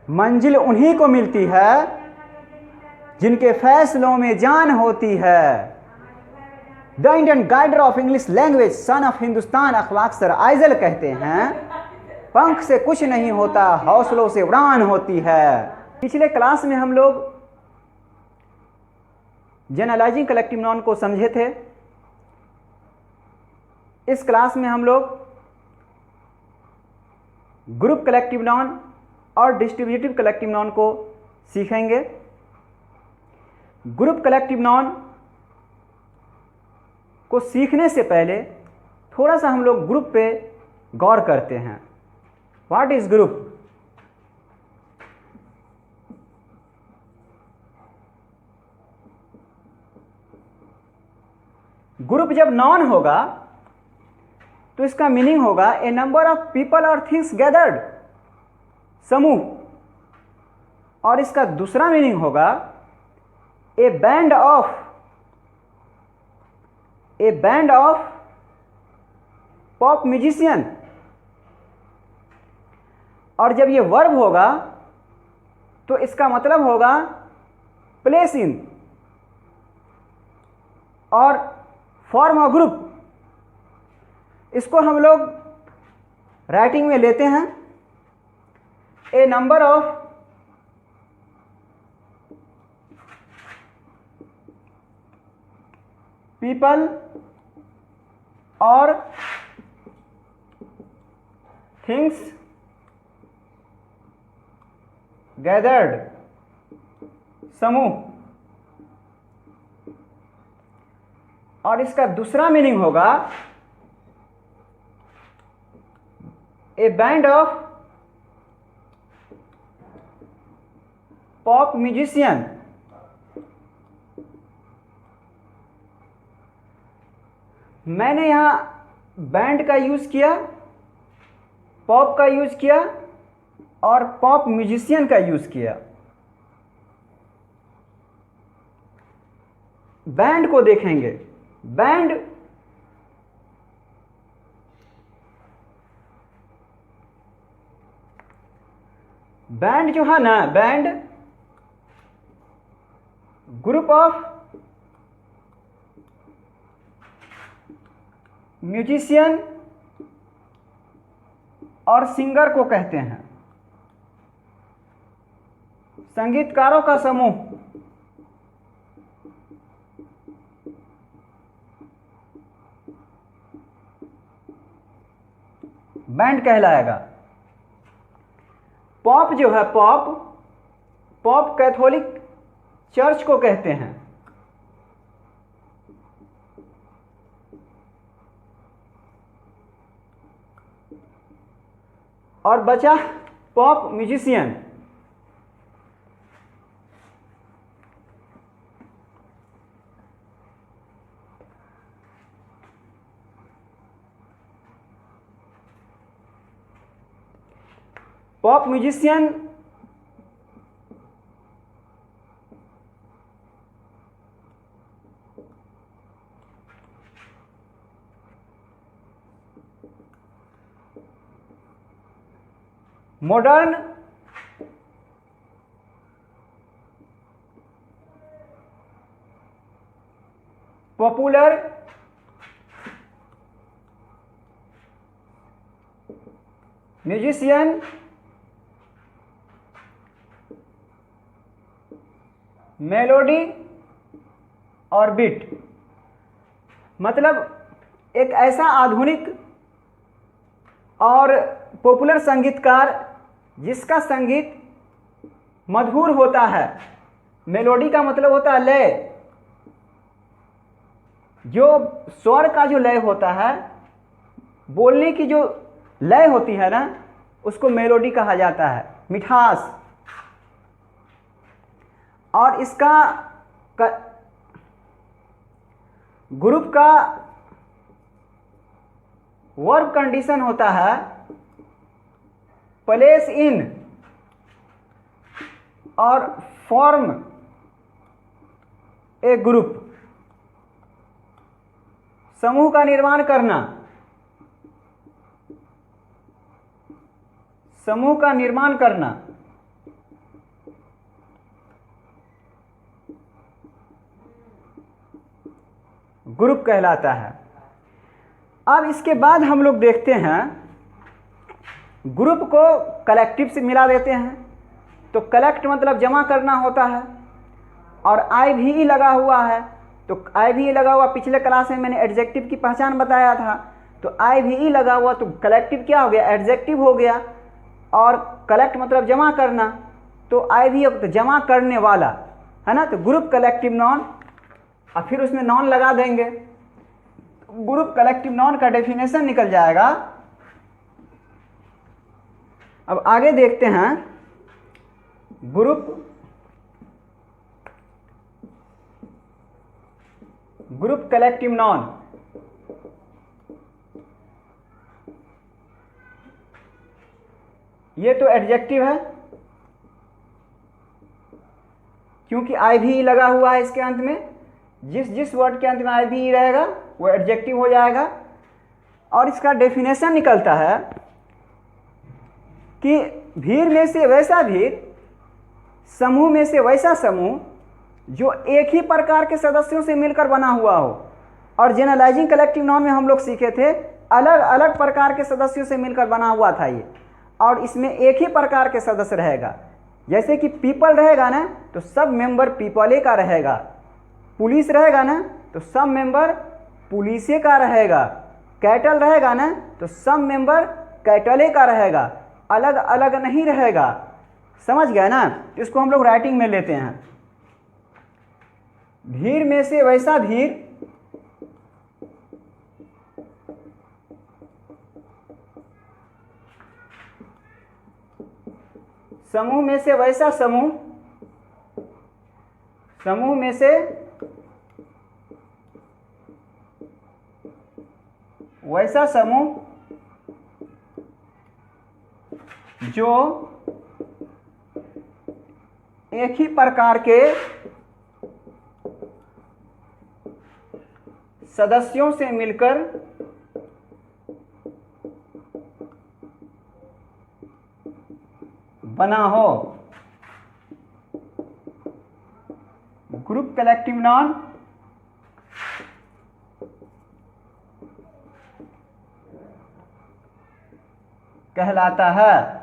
मंजिल उन्हीं को मिलती है जिनके फैसलों में जान होती है। The Indian guider of English language, son of Hindustan Akhlaq sir Aizawl कहते हैं, पंख से कुछ नहीं होता, हौसलों से उड़ान होती है। पिछले क्लास में हम लोग जनरलाइजिंग कलेक्टिव नाउन को समझे थे। इस क्लास में हम लोग ग्रुप कलेक्टिव नाउन और डिस्ट्रीब्यूटिव कलेक्टिव नाउन को सीखेंगे। ग्रुप कलेक्टिव नाउन को सीखने से पहले थोड़ा सा हम लोग ग्रुप पे गौर करते हैं। What is group? ग्रुप जब नाउन होगा तो इसका मीनिंग होगा ए नंबर ऑफ पीपल और थिंग्स गैदर्ड, समूह। और इसका दूसरा मीनिंग होगा A band of pop musician. और जब ये वर्ब होगा तो इसका मतलब होगा प्लेस इन और फॉर्म अ ग्रुप। इसको हम लोग राइटिंग में लेते हैं, ए नंबर ऑफ पीपल और थिंग्स गैदर्ड, समूह। और इसका दूसरा मीनिंग होगा A band of pop musician. मैंने यहां बैंड का यूज किया, पॉप का यूज किया और पॉप म्यूजिशियन का यूज किया। बैंड को देखेंगे। बैंड जो है ना, बैंड ग्रुप ऑफ म्यूजिशियन और सिंगर को कहते हैं, संगीतकारों का समूह बैंड कहलाएगा। पॉप जो है, पॉप कैथोलिक चर्च को कहते हैं। और बचा pop musician. Pop musician modern popular musician melody और बीट। मतलब एक ऐसा आधुनिक और पॉपुलर संगीतकार जिसका संगीत मधुर होता है। मेलोडी का मतलब होता है लय, जो स्वर का जो लय होता है, बोलने की जो लय होती है ना, उसको मेलोडी कहा जाता है, मिठास। और इसका ग्रुप का वर्ब कंडीशन होता है प्लेस इन और फॉर्म ए ग्रुप। समूह का निर्माण करना, समूह का निर्माण करना। ग्रुप कहलाता है। अब इसके बाद हम लोग देखते हैं ग्रुप को कलेक्टिव से मिला देते हैं। तो कलेक्ट मतलब जमा करना होता है, और आई भी ई लगा हुआ है। तो आई भी ई लगा हुआ, पिछले क्लास में मैंने एडजेक्टिव की पहचान बताया था। तो आई भी ई लगा हुआ तो कलेक्टिव क्या हो गया, एडजेक्टिव हो गया। और कलेक्ट मतलब जमा करना, तो आई भी तो जमा करने वाला है ना। तो ग्रुप कलेक्टिव नाउन, और फिर उसमें नाउन लगा देंगे। ग्रुप कलेक्टिव नाउन का डेफिनेशन निकल जाएगा। अब आगे देखते हैं ग्रुप कलेक्टिव नाउन। ये तो एडजेक्टिव है, क्योंकि आई भी लगा हुआ है इसके अंत में। जिस वर्ड के अंत में आई भी रहेगा वो एडजेक्टिव हो जाएगा। और इसका डेफिनेशन निकलता है कि भीड़ में से वैसा भीड़, समूह में से वैसा समूह जो एक ही प्रकार के सदस्यों से मिलकर बना हुआ हो। और जनरलाइजिंग कलेक्टिव नाउन में हम लोग सीखे थे अलग अलग प्रकार के सदस्यों से मिलकर बना हुआ था ये, और इसमें एक ही प्रकार के सदस्य रहेगा। जैसे कि पीपल रहेगा ना, तो सब मेंबर पीपले का रहेगा। पुलिस रहेगा ना, तो सब मेंबर पुलिसे का रहेगा। कैटल रहेगा ना, तो सब मेंबर कैटले का रहेगा, अलग अलग नहीं रहेगा। समझ गया ना। इसको हम लोग राइटिंग में लेते हैं। भीड़ में से वैसा भीड़, समूह में से वैसा समूह, समूह में से वैसा समूह जो एक ही प्रकार के सदस्यों से मिलकर बना हो। ग्रुप कलेक्टिव नाउन कहलाता है।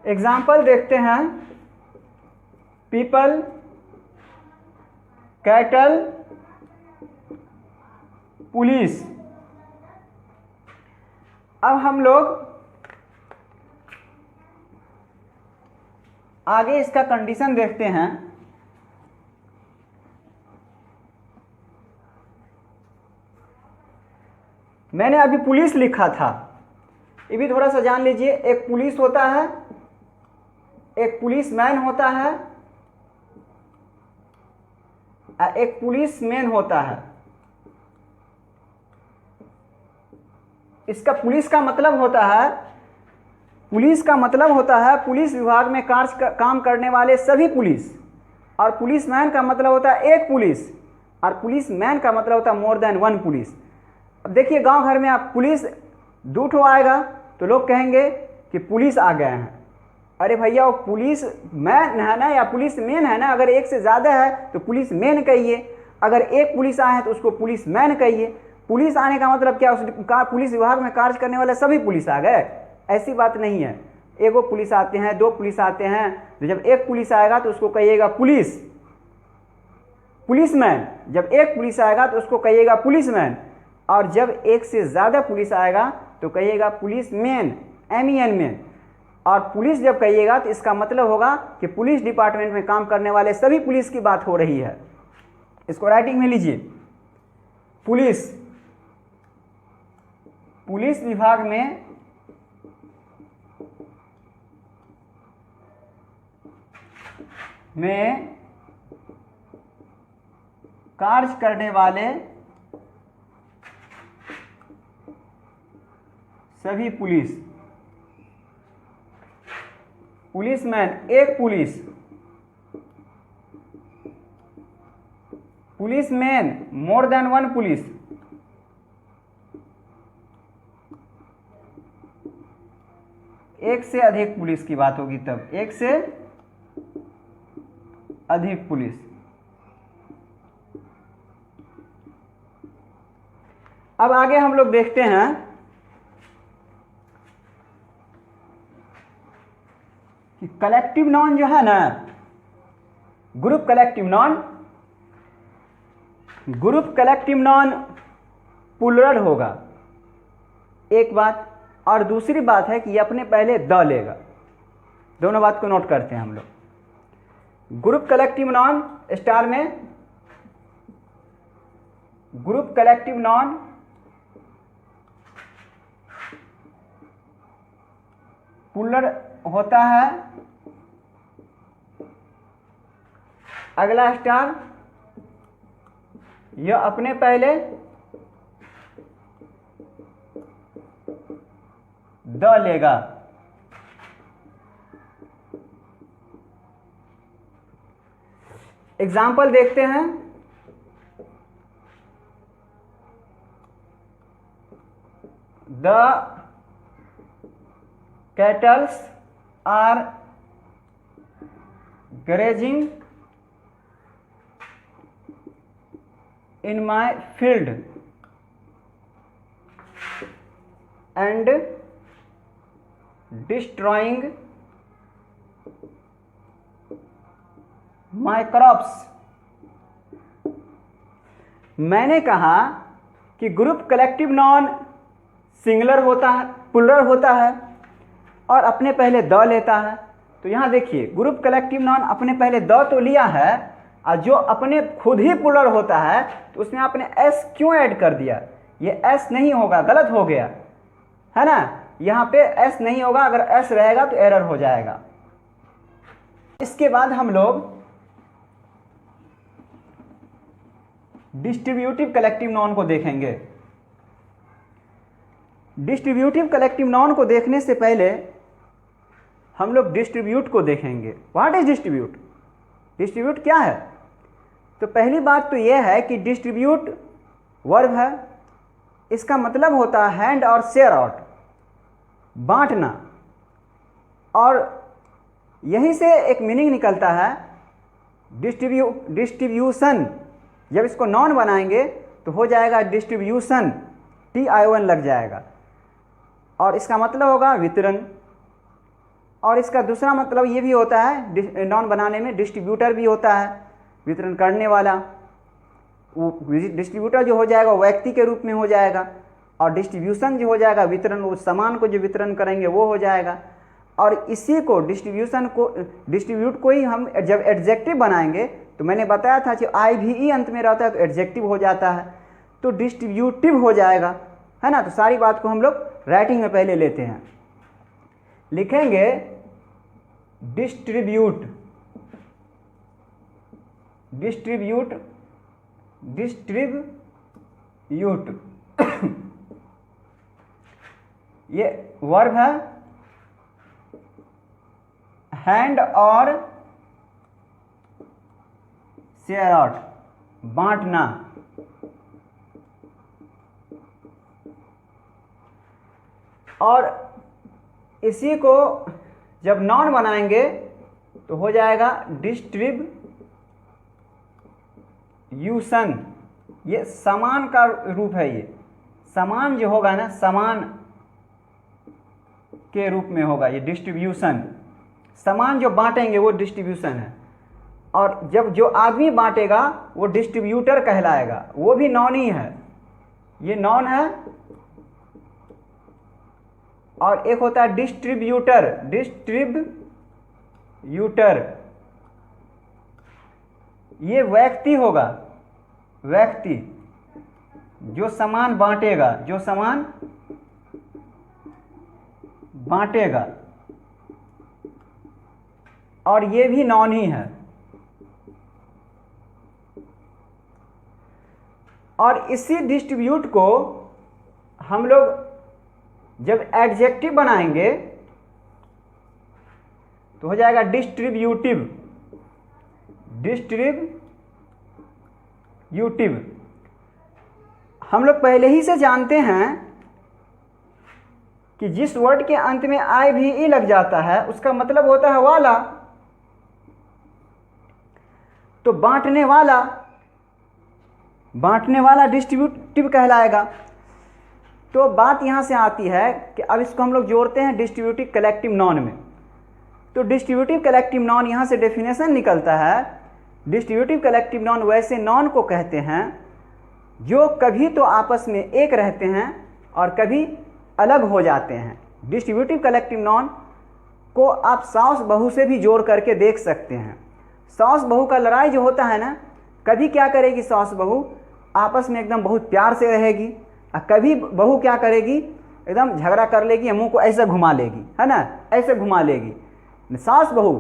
एग्जाम्पल देखते हैं। People, cattle, police. अब हम लोग आगे इसका कंडीशन देखते हैं। मैंने अभी पुलिस लिखा था, ये भी थोड़ा सा जान लीजिए। एक पुलिस होता है, एक पुलिसमैन होता है, एक पुलिसमैन होता है। इसका पुलिस का मतलब होता है, पुलिस का मतलब होता है पुलिस विभाग में काम करने वाले सभी पुलिस। और पुलिसमैन का मतलब होता है एक पुलिस, और पुलिसमैन का मतलब होता है मोर देन वन पुलिस। अब देखिए गांव घर में आप पुलिस दो ठो आएगा तो लोग कहेंगे कि पुलिस आ गए हैं। अरे भैया वो पुलिस मैन है ना, या पुलिस मैन है ना। अगर एक से ज़्यादा है तो पुलिस मैन कहिए, अगर एक पुलिस आए हैं तो उसको पुलिस मैन कहिए। पुलिस आने का मतलब क्या, उस पुलिस विभाग में कार्य करने वाले सभी पुलिस आ गए, ऐसी बात नहीं है। एगो पुलिस आते हैं, दो पुलिस आते हैं, तो जब एक पुलिस आएगा तो उसको कहिएगा पुलिसमैन। जब एक पुलिस आएगा तो उसको कहिएगा पुलिसमैन, और जब एक से ज़्यादा पुलिस आएगा तो कहिएगा पुलिसमैन, MEN मैन। और पुलिस जब कहिएगा तो इसका मतलब होगा कि पुलिस डिपार्टमेंट में काम करने वाले सभी पुलिस की बात हो रही है। इसको राइटिंग में लीजिए। पुलिस, पुलिस विभाग में कार्य करने वाले सभी पुलिस। पुलिसमैन एक police, policeman more than one police. एक से अधिक पुलिस की बात होगी तब, एक से अधिक पुलिस। अब आगे हम लोग देखते हैं कि कलेक्टिव नाउन जो है ना, ग्रुप कलेक्टिव नाउन प्लूरल होगा, एक बात। और दूसरी बात है कि ये अपने पहले द लेगा। दोनों बात को नोट करते हैं हम लोग। ग्रुप कलेक्टिव नाउन स्टार में, ग्रुप कलेक्टिव नाउन प्लूरल होता है। अगला स्टार यह अपने पहले द लेगा। एग्जाम्पल देखते हैं। The cattles are grazing in my field and destroying my crops। मैंने कहा कि ग्रुप कलेक्टिव नाउन सिंगुलर होता है, प्लूरल होता है और अपने पहले द लेता है। तो यहाँ देखिए ग्रुप कलेक्टिव नाउन अपने पहले द तो लिया है और जो अपने खुद ही प्लूरल होता है तो उसमें आपने एस क्यों ऐड कर दिया? ये एस नहीं होगा, गलत हो गया है ना। यहाँ पे एस नहीं होगा, अगर एस रहेगा तो एरर हो जाएगा। इसके बाद हम लोग डिस्ट्रीब्यूटिव कलेक्टिव नाउन को देखेंगे। डिस्ट्रीब्यूटिव कलेक्टिव नाउन को देखने से पहले हम लोग डिस्ट्रीब्यूट को देखेंगे। What is distribute? डिस्ट्रीब्यूट क्या है? तो पहली बात तो यह है कि डिस्ट्रीब्यूट वर्ब है, इसका मतलब होता है हैंड और शेयर आउट, बांटना। और यहीं से एक मीनिंग निकलता है डिस्ट्रीब्यूशन। जब इसको नॉन बनाएंगे तो हो जाएगा डिस्ट्रीब्यूशन, TION लग जाएगा और इसका मतलब होगा वितरण। और इसका दूसरा मतलब ये भी होता है, नॉन बनाने में डिस्ट्रीब्यूटर भी होता है, वितरण करने वाला। वो डिस्ट्रीब्यूटर जो हो जाएगा वो व्यक्ति के रूप में हो जाएगा और डिस्ट्रीब्यूशन जो हो जाएगा वितरण, उस सामान को जो वितरण करेंगे वो हो जाएगा। और इसी को डिस्ट्रीब्यूट को ही हम जब एडजेक्टिव बनाएंगे तो मैंने बताया था जो IVE अंत में रहता है तो एडजेक्टिव हो जाता है, तो डिस्ट्रीब्यूटिव हो जाएगा, है ना। तो सारी बात को हम लोग राइटिंग में पहले लेते हैं, लिखेंगे डिस्ट्रीब्यूट, डिस्ट्रीब्यूट, डिस्ट्रीब्यूट ये वर्ब है, हैंड और शेयर आउट, बांटना। और इसी को जब नॉन बनाएंगे तो हो जाएगा डिस्ट्रीब्यूशन। ये समान का रूप है, ये समान जो होगा ना, समान के रूप में होगा ये डिस्ट्रीब्यूशन। समान जो बांटेंगे वो डिस्ट्रीब्यूशन है। और जब जो आदमी बांटेगा वो डिस्ट्रीब्यूटर कहलाएगा, वो भी नॉन ही है, ये नॉन है। और एक होता है डिस्ट्रीब्यूटर, डिस्ट्रीब्यूटर ये व्यक्ति होगा, व्यक्ति जो सामान बांटेगा, जो सामान बांटेगा, और ये भी नॉन ही है। और इसी डिस्ट्रीब्यूट को हम लोग जब एडजेक्टिव बनाएंगे तो हो जाएगा डिस्ट्रीब्यूटिव, डिस्ट्रीब्यूटिव। हम लोग पहले ही से जानते हैं कि जिस वर्ड के अंत में IVE लग जाता है उसका मतलब होता है वाला। तो बांटने वाला, बांटने वाला डिस्ट्रीब्यूटिव कहलाएगा। तो बात यहाँ से आती है कि अब इसको हम लोग जोड़ते हैं डिस्ट्रीब्यूटिव कलेक्टिव नॉन में। तो डिस्ट्रीब्यूटिव कलेक्टिव नॉन यहाँ से डेफिनेशन निकलता है, डिस्ट्रीब्यूटिव कलेक्टिव नॉन वैसे नॉन को कहते हैं जो कभी तो आपस में एक रहते हैं और कभी अलग हो जाते हैं। डिस्ट्रीब्यूटिव कलेक्टिव नॉन को आप सास बहू से भी जोड़ करके देख सकते हैं। सास बहू का लड़ाई जो होता है ना, कभी क्या करेगी सास बहू आपस में एकदम बहुत प्यार से रहेगी, और कभी बहू क्या करेगी एकदम झगड़ा कर लेगी, मुंह को ऐसे घुमा लेगी, है ना, ऐसे घुमा लेगी। सास बहू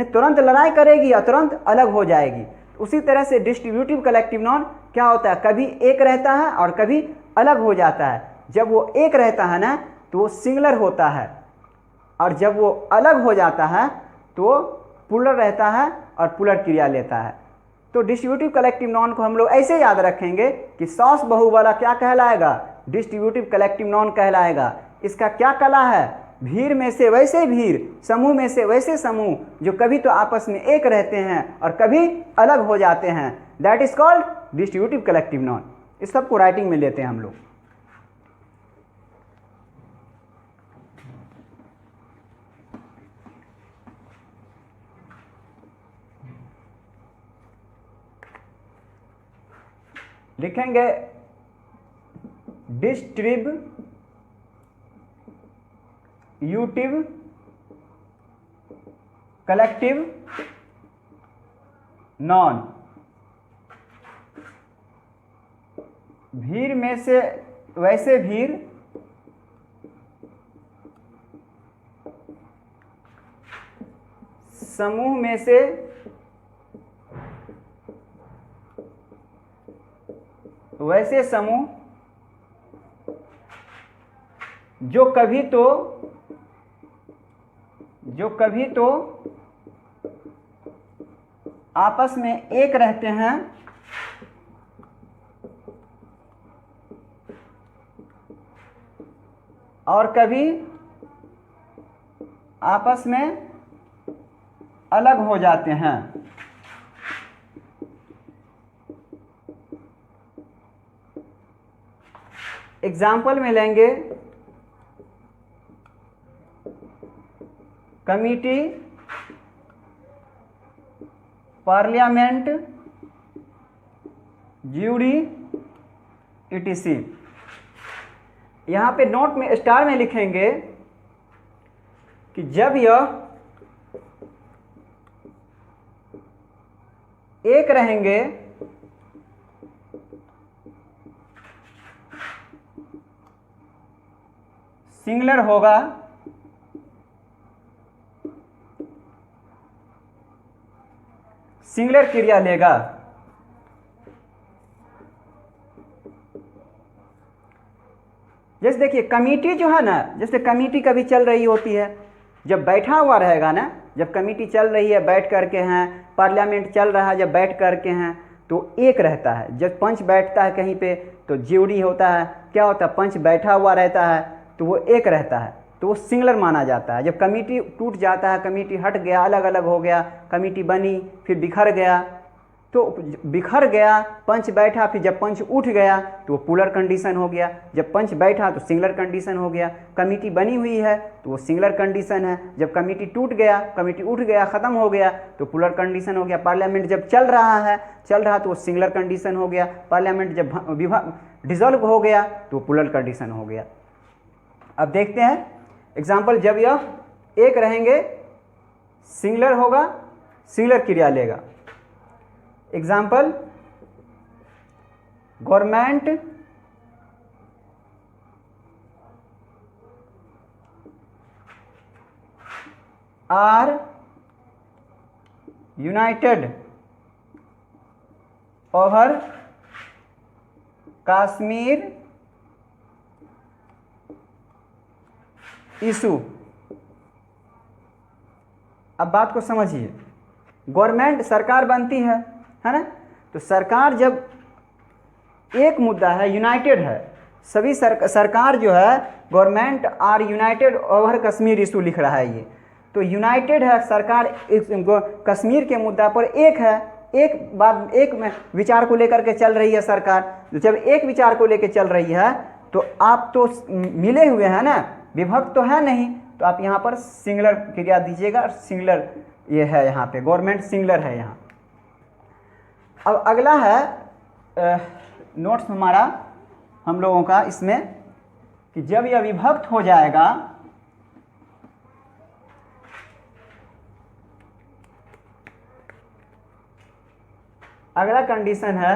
तुरंत लड़ाई करेगी या तुरंत अलग हो जाएगी। उसी तरह से डिस्ट्रीब्यूटिव कलेक्टिव नॉन क्या होता है, कभी एक रहता है और कभी अलग हो जाता है। जब वो एक रहता है ना तो वो सिंगुलर होता है, और जब वो अलग हो जाता है तो वो प्लूरल रहता है और प्लूरल क्रिया लेता है। तो डिस्ट्रीब्यूटिव कलेक्टिव नॉन को हम लोग ऐसे याद रखेंगे कि सास बहू वाला क्या कहलाएगा, डिस्ट्रीब्यूटिव कलेक्टिव नॉन कहलाएगा। इसका क्या कला है, भीड़ में से वैसे भीड़, समूह में से वैसे समूह जो कभी तो आपस में एक रहते हैं और कभी अलग हो जाते हैं, that is called distributive collective noun. इस सबको राइटिंग में लेते हैं हम लोग। लिखेंगे डिस्ट्रीब्यूटिव कलेक्टिव नॉन। भीड़ में से वैसे भीड़, समूह में से वैसे समूह जो कभी तो आपस में एक रहते हैं और कभी आपस में अलग हो जाते हैं। एग्जाम्पल में लेंगे कमिटी, पार्लियामेंट, ज्यूरी, ईटीसी। यहाँ पे नोट में स्टार में लिखेंगे कि जब यह एक रहेंगे सिंगुलर होगा, सिंगुलर क्रिया लेगा। जैसे देखिए कमिटी जो है ना, जैसे कमिटी कभी चल रही होती है, जब बैठा हुआ रहेगा ना, जब कमिटी चल रही है बैठ करके हैं, पार्लियामेंट चल रहा है जब बैठ करके हैं तो एक रहता है। जब पंच बैठता है कहीं पे तो ज्यूरी होता है, क्या होता है, पंच बैठा हुआ रहता है तो वो एक रहता है, तो वो सिंगुलर माना जाता है। जब कमिटी टूट जाता है, कमिटी हट गया, अलग अलग हो गया, कमिटी बनी फिर बिखर गया, तो बिखर गया, पंच बैठा, फिर जब पंच उठ गया तो वो प्लूरल कंडीशन हो गया, जब पंच बैठा तो सिंगुलर कंडीशन हो गया। कमिटी बनी हुई है तो वो सिंगुलर कंडीशन है, जब कमिटी टूट गया, कमिटी उठ गया, ख़त्म हो गया तो प्लूरल कंडीशन हो गया। पार्लियामेंट जब चल रहा तो वो सिंगुलर कंडीशन हो गया। पार्लियामेंट जब डिसॉल्व हो गया तो प्लूरल कंडीशन हो गया। अब देखते हैं एग्जाम्पल, जब यह एक रहेंगे सिंगुलर होगा, सिंगुलर क्रिया लेगा। Example, government are united over Kashmir issue. अब बात को समझिए, गवर्नमेंट सरकार बनती है ना, तो सरकार जब एक मुद्दा है, यूनाइटेड है, सभी सरकार जो है government are united over Kashmir issue लिख रहा है ये, तो यूनाइटेड है सरकार कश्मीर के मुद्दा पर एक है, एक विचार को लेकर के चल रही है सरकार। जब एक विचार को लेकर चल रही है तो आप तो मिले हुए हैं ना, विभक्त तो है नहीं, तो आप यहाँ पर सिंगुलर क्रिया दीजिएगा। सिंगुलर ये है यहाँ पे, गवर्नमेंट सिंगुलर है यहाँ। अब अगला है नोट्स हमारा हम लोगों का इसमें कि जब यह विभक्त हो जाएगा, अगला कंडीशन है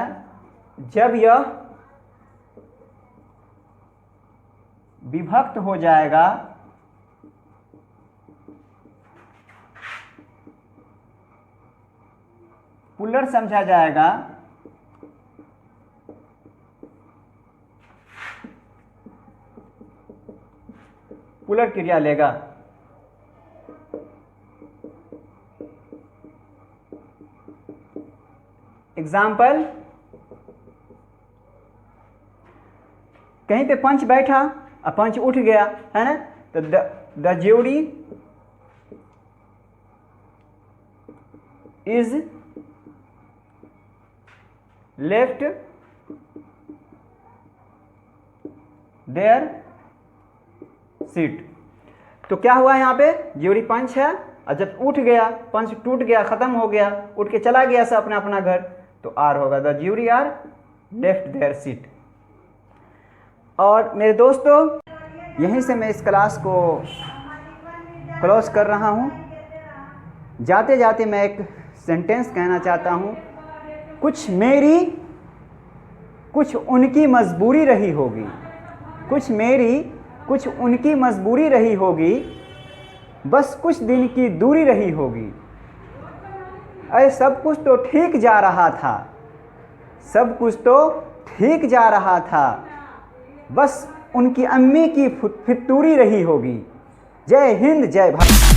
जब यह विभक्त हो जाएगा पुलर समझा जाएगा पुलर क्रिया लेगा। एग्जाम्पल, कहीं पे पंच बैठा और पंच उठ गया है ना, तो the jury is left their seat. तो क्या हुआ यहाँ पे, ज्यूरी पंच है और जब उठ गया, पंच टूट गया, खत्म हो गया, उठ के चला गया सब अपना अपना घर, तो आर होगा, the jury are left their seat. और मेरे दोस्तों, यहीं से मैं इस क्लास को क्लोज कर रहा हूँ। जाते जाते मैं एक सेंटेंस कहना चाहता हूँ, कुछ मेरी कुछ उनकी मजबूरी रही होगी, कुछ मेरी कुछ उनकी मजबूरी रही होगी, बस कुछ दिन की दूरी रही होगी। अरे सब कुछ तो ठीक जा रहा था, सब कुछ तो ठीक जा रहा था, बस उनकी अम्मी की फितूरी रही होगी। जय हिंद, जय भारत।